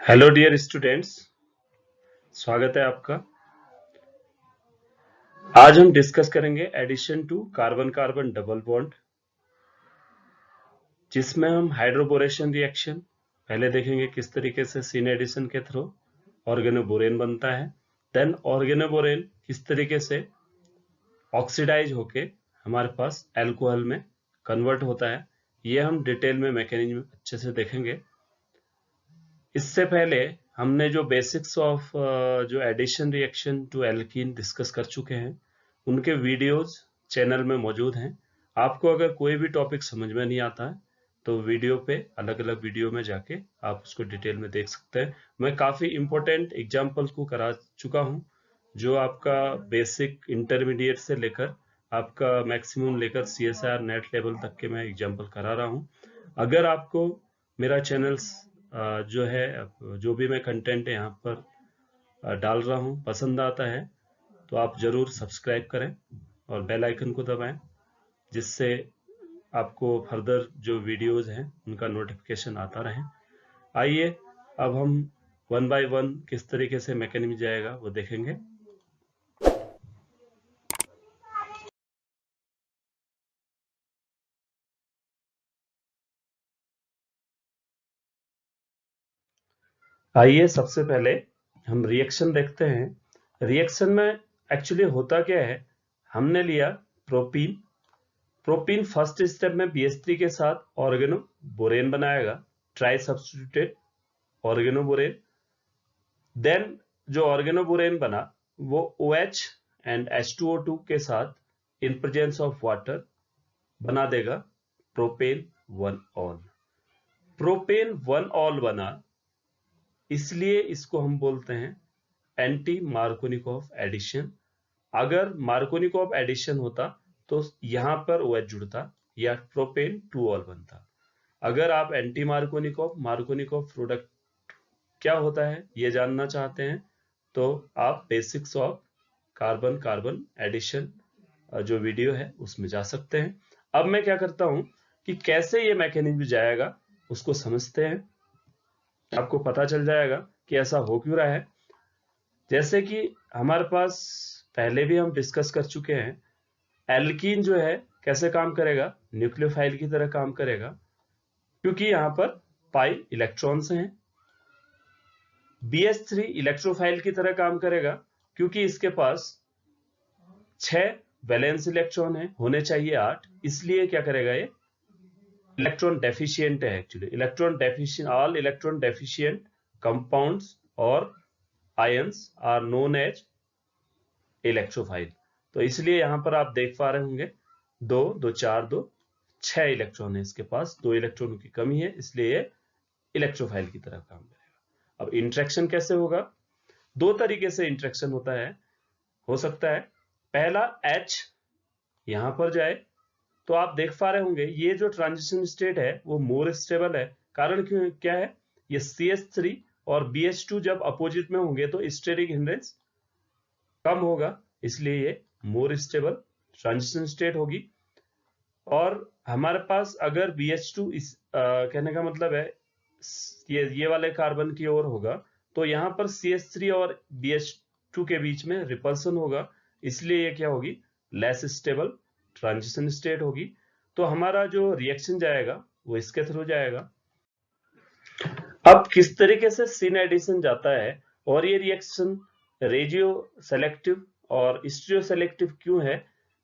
Hello dear students, स्वागत है आपका। आज हम डिस्कस करेंगे addition to carbon carbon double bond, जिसमें हम हाइड्रोबोरेशन रिएक्शन पहले देखेंगे किस तरीके से सीन एडिशन के थ्रू ऑर्गेनोबोरेन बनता है। देन ऑर्गेनोबोरेन किस तरीके से ऑक्सीडाइज होके हमारे पास एल्कोहल में कन्वर्ट होता है, ये हम डिटेल में मैकेनिज्म अच्छे से देखेंगे। इससे पहले हमने जो बेसिक्स ऑफ जो addition reaction to alkene discuss कर चुके हैं, उनके वीडियोस चैनल में मौजूद हैं। आपको अगर कोई भी टॉपिक समझ में नहीं आता है तो वीडियो पे अलग अलग वीडियो में जाके आप उसको डिटेल में देख सकते हैं। मैं काफ़ी इंपॉर्टेंट एग्जाम्पल्स को करा चुका हूँ, जो आपका बेसिक इंटरमीडिएट से लेकर आपका मैक्सिमम लेकर CSIR नेट लेवल तक के मैं एग्जाम्पल करा रहा हूँ। अगर आपको मेरा चैनल जो है, जो भी मैं कंटेंट यहाँ पर डाल रहा हूँ पसंद आता है तो आप जरूर सब्सक्राइब करें और बेल आइकन को दबाएं, जिससे आपको फर्दर जो वीडियोस हैं उनका नोटिफिकेशन आता रहे। आइए अब हम वन बाय वन किस तरीके से मैकेनिज्म जाएगा वो देखेंगे। आइए सबसे पहले हम रिएक्शन देखते हैं। रिएक्शन में एक्चुअली होता क्या है, हमने लिया प्रोपीन फर्स्ट स्टेप में BH3 के साथ ऑर्गेनोबोरेन बनाएगा, ट्राई सब्स्टिट्यूटेड ऑर्गेनोबोरेन। देन जो ऑर्गेनोबोरेन बना वो OH एंड H2O2 के साथ इन प्रेजेंस ऑफ वाटर बना देगा प्रोपेन 1 ऑल। प्रोपेन 1 ऑल बना, इसलिए इसको हम बोलते हैं एंटी मार्कोनिकॉफ एडिशन। अगर मार्कोनिकॉफ एडिशन होता तो यहां पर OH जुड़ता या प्रोपेन 2 ऑल बनता। अगर आप एंटी मार्कोनिकॉफ प्रोडक्ट क्या होता है ये जानना चाहते हैं तो आप basics of carbon carbon addition जो वीडियो है उसमें जा सकते हैं। अब मैं क्या करता हूं कि कैसे ये मैकेनिज्म जाएगा उसको समझते हैं, आपको पता चल जाएगा कि ऐसा हो क्यों रहा है। जैसे कि हमारे पास पहले भी हम डिस्कस कर चुके हैं, एल्कीन जो है कैसे काम करेगा, न्यूक्लियोफाइल की तरह काम करेगा, क्योंकि यहाँ पर पाई इलेक्ट्रॉन्स हैं। BH3 इलेक्ट्रोफाइल की तरह काम करेगा, क्योंकि इसके पास 6 वैलेंस इलेक्ट्रॉन है, होने चाहिए 8, इसलिए क्या करेगा ये इलेक्ट्रॉन डेफिशिएंट है। Actually electron deficient, all electron deficient compounds और ions are known as electrophile. तो इसलिए यहां पर आप देख पा रहे होंगे 2 2 4 2 6 इलेक्ट्रॉन है इसके पास, 2 इलेक्ट्रॉनों की कमी है, इसलिए ये इलेक्ट्रोफाइल की तरह काम करेगा। अब इंट्रैक्शन कैसे होगा, दो तरीके से इंट्रैक्शन होता है, हो सकता है पहला H यहां पर जाए तो आप देख पा रहे होंगे ये जो ट्रांजिशन स्टेट है वो मोर स्टेबल है। कारण क्यों क्या है, ये CH3 और BH2 जब अपोजिट में होंगे तो स्टेरिक हिंड्रेंस कम होगा, इसलिए ये मोर स्टेबल ट्रांजिशन स्टेट होगी। और हमारे पास अगर BH2 कहने का मतलब है ये वाले कार्बन की ओर होगा तो यहाँ पर CH3 और BH2 के बीच में रिपल्सन होगा, इसलिए ये क्या होगी लेस स्टेबल ट्रांजिशन स्टेट होगी। तो हमारा जो रिएक्शन जाएगा वो इसके थ्रू जाएगा। अब किस तरीके से सिन एडिशन जाता है और ये रिएक्शन रेडियो सेलेक्टिव और स्टीरियो सेलेक्टिव क्यों है,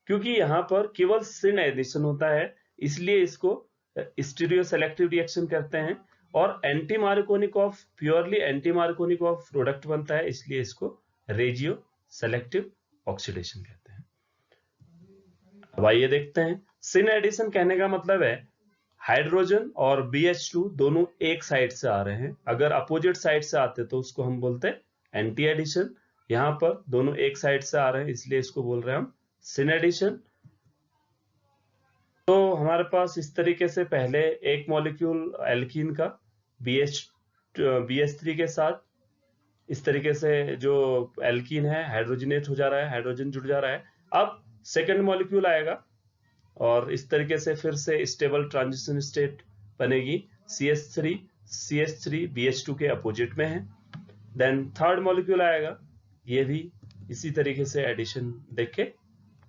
क्योंकि यहाँ पर केवल सिन एडिशन होता है, इसलिए इसको स्टीरियो सेलेक्टिव रिएक्शन कहते हैं। और anti Markovnikov purely anti Markovnikov product बनता है, इसलिए इसको रेडियो सेलेक्टिव ऑक्सीडेशन कहते हैं। अब आइए देखते हैं, सिन एडिशन कहने का मतलब है हाइड्रोजन और BH2 दोनों एक साइड से आ रहे हैं, अगर अपोजिट साइड से आते तो उसको हम बोलते हैं एंटी एडिशन। यहां पर दोनों एक साइड से आ रहे हैं, इसलिए इसको बोल रहे हैं हम सिन एडिशन। तो हमारे पास इस तरीके से पहले एक मॉलिक्यूल एल्कीन का BH3 के साथ इस तरीके से जो एल्कीन है हाइड्रोजनेट हो जा रहा है, हाइड्रोजन जुड़ जा रहा है। अब सेकेंड मॉलिक्यूल आएगा और इस तरीके से फिर से स्टेबल ट्रांजिशन स्टेट बनेगी, CH3 CH3 BH2 के अपोजिट में है। देन थर्ड मॉलिक्यूल आएगा, ये भी इसी तरीके से एडिशन देख के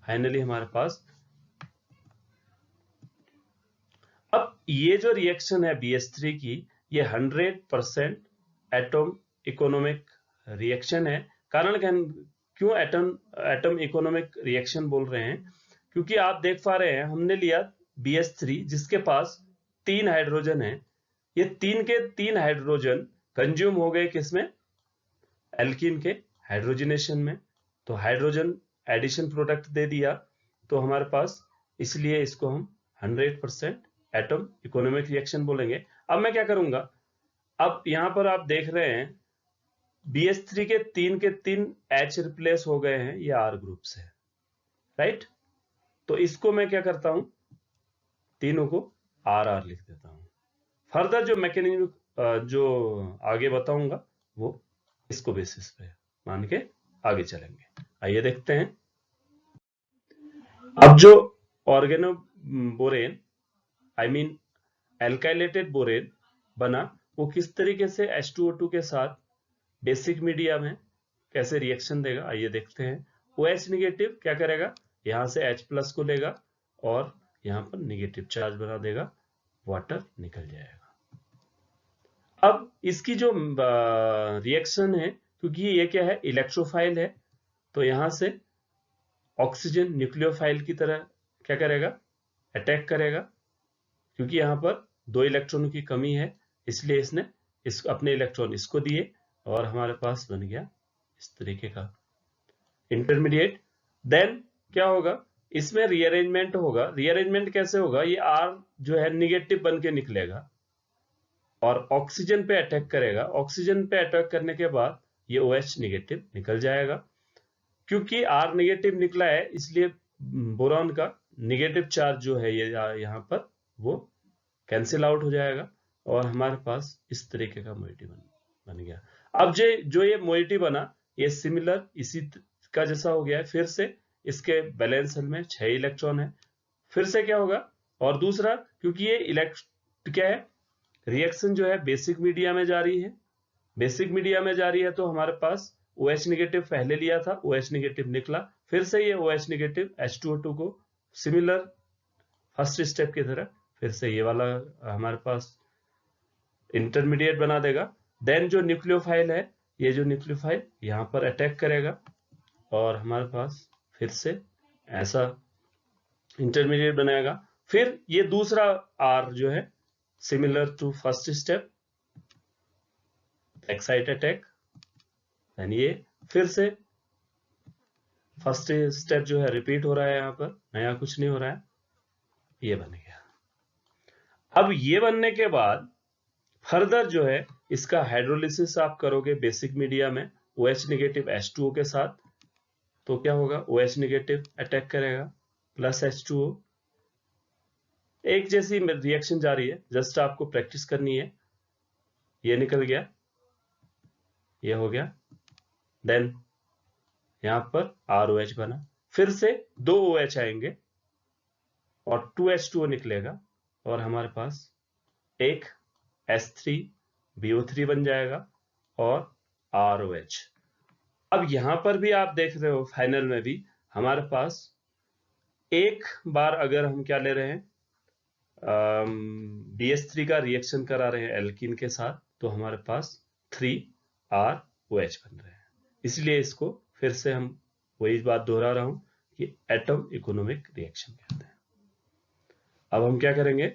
फाइनली हमारे पास, अब ये जो रिएक्शन है BH3 की, ये 100% एटम इकोनॉमिक रिएक्शन है। कारण क्यों एटम इकोनॉमिक रिएक्शन बोल रहे हैं, क्योंकि आप देख पा रहे हैं हमने लिया BH3 जिसके पास 3 हाइड्रोजन है, ये 3 के 3 हाइड्रोजन कंज्यूम हो गए किसमें, एल्कीन के हाइड्रोजनेशन में, तो हाइड्रोजन एडिशन प्रोडक्ट दे दिया, तो हमारे पास, इसलिए इसको हम 100% एटम इकोनॉमिक रिएक्शन बोलेंगे। अब मैं क्या करूंगा, अब यहां पर आप देख रहे हैं BH3 के 3 H रिप्लेस हो गए हैं, ये R ग्रुप से, राइट। तो इसको मैं क्या करता हूं, तीनों को RR लिख देता हूं। फर्दर जो मैकेनिज्म जो आगे बताऊंगा वो इसको बेसिस पे मान के आगे चलेंगे। आइए देखते हैं। अब जो ऑर्गेनोबोरेन आई मीन एल्काइलेटेड बोरेन बना, वो किस तरीके से H2O2 के साथ बेसिक मीडिया में कैसे रिएक्शन देगा, आइए देखते हैं। OH निगेटिव क्या करेगा, यहां से H+ को लेगा और यहां पर निगेटिव चार्ज बना देगा, वाटर निकल जाएगा। अब इसकी जो रिएक्शन है, क्योंकि ये क्या है, इलेक्ट्रोफाइल है, तो यहां से ऑक्सीजन न्यूक्लियोफाइल की तरह क्या करेगा, अटैक करेगा, क्योंकि यहां पर 2 इलेक्ट्रॉनों की कमी है, इसलिए इसने अपने इलेक्ट्रॉन इसको दिए और हमारे पास बन गया इस तरीके का इंटरमीडिएट। देन क्या होगा, इसमें रीअरेंजमेंट होगा। रीअरेंजमेंट कैसे होगा, ये R जो है निगेटिव बन के निकलेगा और ऑक्सीजन पे अटैक करेगा। ऑक्सीजन पे अटैक करने के बाद ये OH निगेटिव निकल जाएगा। क्योंकि R निगेटिव निकला है, इसलिए बोरॉन का निगेटिव चार्ज जो है ये यहाँ पर वो कैंसिल आउट हो जाएगा और हमारे पास इस तरीके का मोइटी बन गया। अब जो ये मोइटी बना, ये सिमिलर इसी का जैसा हो गया है। फिर से इसके बैलेंस शेल में 6 इलेक्ट्रॉन है। फिर से क्या होगा, और दूसरा, क्योंकि ये क्या है, रिएक्शन जो है बेसिक मीडिया में जा रही है, बेसिक मीडिया में जा रही है, तो हमारे पास OH निगेटिव पहले लिया था, OH निगेटिव निकला, फिर से ये OH निगेटिव H2O2 को सिमिलर फर्स्ट स्टेप की तरह फिर से ये वाला हमारे पास इंटरमीडिएट बना देगा। देन जो न्यूक्लियोफाइल है, ये जो न्यूक्लियोफाइल यहां पर अटैक करेगा और हमारे पास फिर से ऐसा इंटरमीडिएट बनाएगा। फिर ये दूसरा R जो है similar to first step excite attack, यानी ये फिर से फर्स्ट स्टेप जो है रिपीट हो रहा है, यहां पर नया कुछ नहीं हो रहा है, ये बन गया। अब ये बनने के बाद फर्दर जो है इसका हाइड्रोलिसिस आप करोगे बेसिक मीडिया में OH निगेटिव H2O के साथ, तो क्या होगा, OH निगेटिव अटैक करेगा प्लस H2O, एक जैसी रिएक्शन जारी है, जस्ट आपको प्रैक्टिस करनी है। ये निकल गया, ये हो गया, देन यहां पर ROH बना, फिर से 2 OH आएंगे और 2 H2O निकलेगा और हमारे पास एक H3BO3 बन जाएगा और ROH। अब यहां पर भी आप देख रहे हो फाइनल में भी हमारे पास एक बार अगर हम क्या ले रहे हैं, BH3 का रिएक्शन करा रहे हैं एल्कीन के साथ, तो हमारे पास 3ROH बन रहे हैं। इसलिए इसको फिर से हम वही बात दोहरा रहा हूं कि एटम इकोनॉमिक रिएक्शन कहते हैं। अब हम क्या करेंगे,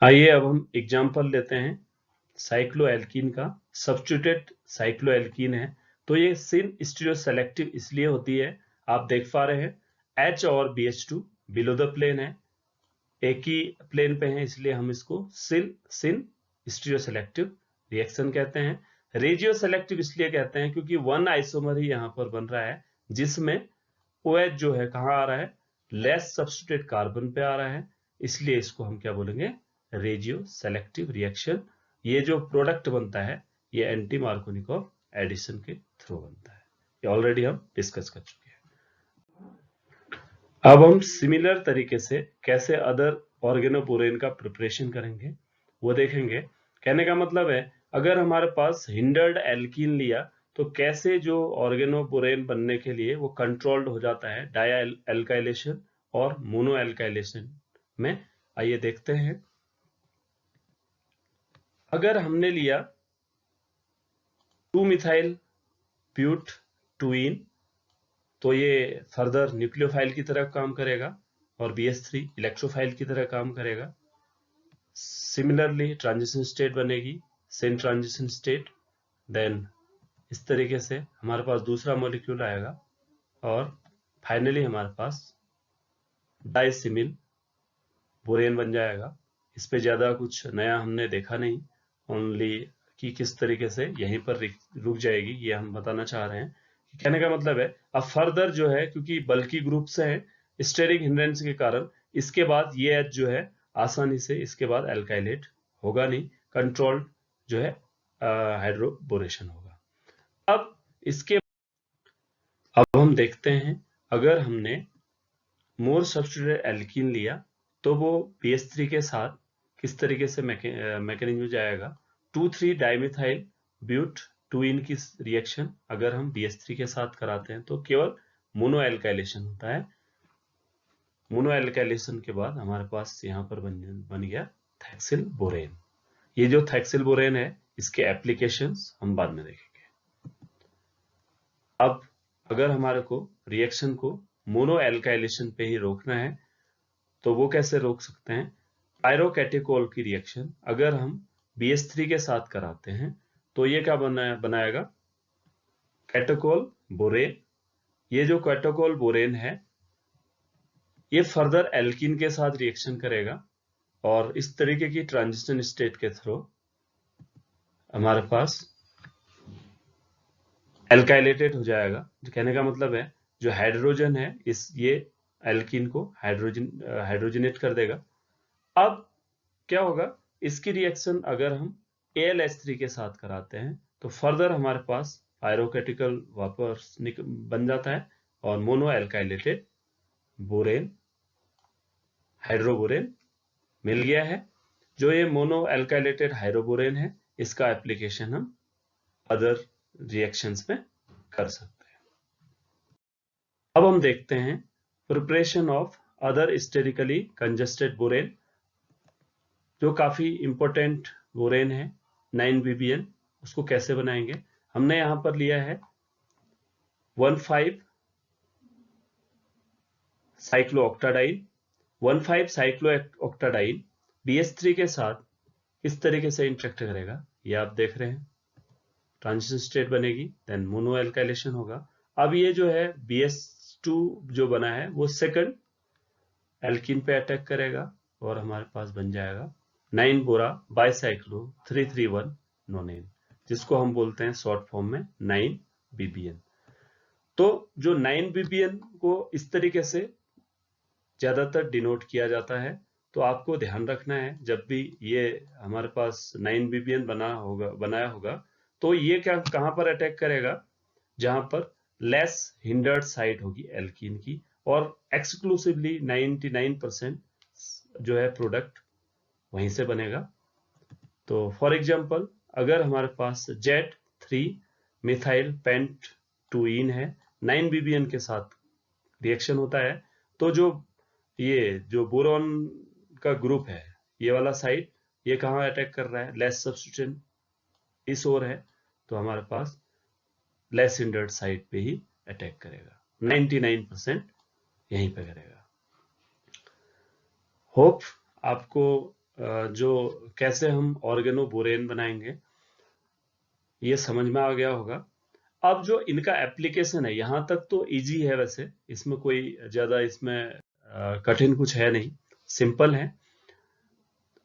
आइए अब हम एग्जांपल लेते हैं साइक्लोएल्कीन का। सब्स्टिट्यूटेड साइक्लोएल्कीन है, तो ये सिन स्टीरियो सेलेक्टिव इसलिए होती है, आप देख पा रहे हैं H और BH2 बिलो द प्लेन है, एक ही प्लेन पे है, इसलिए हम इसको सिन स्टीरियो सेलेक्टिव रिएक्शन कहते हैं। रेजियो सेलेक्टिव इसलिए कहते हैं क्योंकि 1 आइसोमर ही यहां पर बन रहा है, जिसमें OH जो है कहां आ रहा है, लेस सब्स्टिट्यूटेड कार्बन पे आ रहा है, इसलिए इसको हम क्या बोलेंगे, रेजियो सेलेक्टिव रिएक्शन। ये जो प्रोडक्ट बनता है ये एंटी मार्कोनिकॉफ एडिशन के थ्रू बनता है, ये ऑलरेडी हम डिस्कस कर चुके हैं। अब हम सिमिलर तरीके से कैसे अदर ऑर्गेनोपोरेन का प्रिपरेशन करेंगे वो देखेंगे। कहने का मतलब है अगर हमारे पास हिंडर्ड एल्कीन लिया तो कैसे जो ऑर्गेनोबोरेन बनने के लिए वो कंट्रोल्ड हो जाता है डाया एल्काइलेशन और मोनो एल्काइलेशन में। आइए देखते हैं। अगर हमने लिया 2-मिथाइल ब्यूट टूइन तो ये फर्दर न्यूक्लियोफाइल की तरह काम करेगा और BH3 इलेक्ट्रोफाइल की तरह काम करेगा। सिमिलरली ट्रांजिशन स्टेट बनेगी, सेम ट्रांजिशन स्टेट। देन इस तरीके से हमारे पास दूसरा मॉलिक्यूल आएगा और फाइनली हमारे पास डाइसिमिल बोरेन बन जाएगा। इस पे ज्यादा कुछ नया हमने देखा नहीं, ओनली कि किस तरीके से यहीं पर रुक जाएगी ये हम बताना चाह रहे हैं। कहने का मतलब है अब फर्दर जो है क्योंकि बल्कि ग्रुप से है स्टेरिक हिंड्रेंस के कारण इसके बाद ये एच जो है आसानी से इसके बाद एल्काइलेट होगा नहीं, कंट्रोल्ड जो है हाइड्रोबोरेशन होगा। अब हम देखते हैं अगर हमने मोर सब्स्टिट्यूटेड एल्कीन लिया तो वो BH3 के साथ किस तरीके से मैकेनिज्म जाएगा। 2,3 डाइमिथाइल ब्यूट टूइन की रिएक्शन अगर हम BH3 के साथ कराते हैं तो केवल मोनो एल्काइलेशन होता है। मोनो एल्काइलेशन के बाद हमारे पास यहाँ पर बन गया थैक्सिल बोरेन। ये जो थैक्सिल बोरेन है इसके एप्लीकेशंस हम बाद में देखेंगे। अब अगर हमारे को रिएक्शन को मोनो एल्काइलेशन पे ही रोकना है तो वो कैसे रोक सकते हैं। पायरोकैटिकोल की रिएक्शन अगर हम BH3 के साथ कराते हैं तो ये क्या बनाएगा कैटोकोल बोरेन। ये जो कैटोकोल बोरेन है ये फर्दर एल्कीन के साथ रिएक्शन करेगा और इस तरीके की ट्रांजिशन स्टेट के थ्रू हमारे पास एल्काइलेटेड हो जाएगा। जो कहने का मतलब है जो हाइड्रोजन है ये एल्कीन को हाइड्रोजनेट कर देगा। अब क्या होगा इसकी रिएक्शन अगर हम AlH3 के साथ कराते हैं तो फर्दर हमारे पास पायरोकैटिकल वापस बन जाता है और मोनो एल्काइलेटेड बोरेन हाइड्रोबोरेन मिल गया है। जो ये मोनो एल्काइलेटेड हाइड्रोबोरेन है इसका एप्लीकेशन हम अदर रिएक्शंस में कर सकते हैं। अब हम देखते हैं preparation of other sterically congested borane जो काफी इंपॉर्टेंट बोरेन है 9-BBN। उसको कैसे बनाएंगे। हमने यहां पर लिया है 1,5 साइक्लोऑक्टाडाइन। 1,5 साइक्लोऑक्टाडाइन BH3 के साथ किस तरीके से इंटरेक्ट करेगा ये आप देख रहे हैं। ट्रांजिशन स्टेट बनेगी देन मोनो एल्काइलेशन होगा। अब ये जो है BH2 जो बना है वो सेकंड एल्कीन पे अटैक करेगा और हमारे पास बन जाएगा 9 बोरा बाइसाइक्लो 331 नोनेन जिसको हम बोलते हैं शॉर्ट फॉर्म में 9-BBN। तो जो 9-BBN को इस तरीके से ज्यादातर डिनोट किया जाता है। तो आपको ध्यान रखना है जब भी ये हमारे पास 9-BBN बनाया होगा तो ये क्या कहां पर अटैक करेगा जहां पर लेस हिंडर्ड साइट होगी एल्कीन की और एक्सक्लूसिवली 99% जो है प्रोडक्ट वहीं से बनेगा। तो फॉर एग्जांपल अगर हमारे पास Z3 मिथाइल पेंट टूइन है 9-BBN के साथ रिएक्शन होता है तो ये जो बोरॉन का ग्रुप है ये वाला साइड ये कहां अटैक कर रहा है लेस सब्स्टिट्यूशन इस ओर है तो हमारे पास लेस हिंडर्ड साइड पे ही अटैक करेगा। 99% यहीं पे करेगा। होप आपको जो कैसे हम ऑर्गेनोबोरेन बनाएंगे ये समझ में आ गया होगा। अब जो इनका एप्लीकेशन है यहां तक तो इजी है, वैसे इसमें कोई ज्यादा इसमें कठिन कुछ है नहीं, सिंपल है।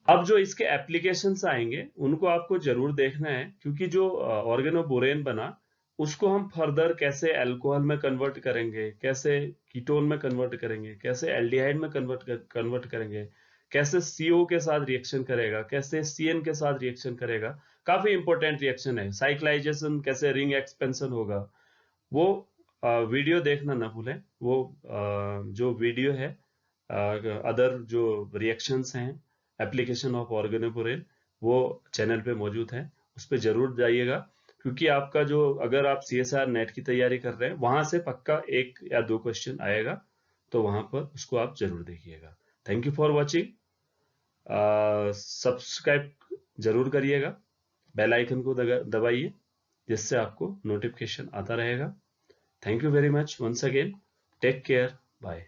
अब जो इसके एप्लीकेशंस आएंगे उनको आपको जरूर देखना है क्योंकि जो ऑर्गेनोबोरेन बना उसको हम फर्दर कैसे अल्कोहल में कन्वर्ट करेंगे, कैसे कीटोन में कन्वर्ट करेंगे, कैसे एल्डिहाइड में कन्वर्ट करेंगे, कैसे CO के साथ रिएक्शन करेगा, कैसे CN के साथ रिएक्शन करेगा। काफी इंपॉर्टेंट रिएक्शन है। साइक्लाइजेशन कैसे रिंग एक्सपेंशन होगा वो वीडियो देखना ना भूलें। वो जो वीडियो है अदर जो रिएक्शंस हैं एप्लीकेशन ऑफ ऑर्गेनोबोरेन वो चैनल पे मौजूद है, उस पर जरूर जाइएगा, क्योंकि आपका जो, अगर आप CSR नेट की तैयारी कर रहे हैं, वहां से पक्का 1 या 2 क्वेश्चन आएगा, तो वहां पर उसको आप जरूर देखिएगा। Thank you for watching. Subscribe जरूर करिएगा, बेल आइकन को दबाइए, जिससे आपको नोटिफिकेशन आता रहेगा। Thank you very much once again, take care, bye.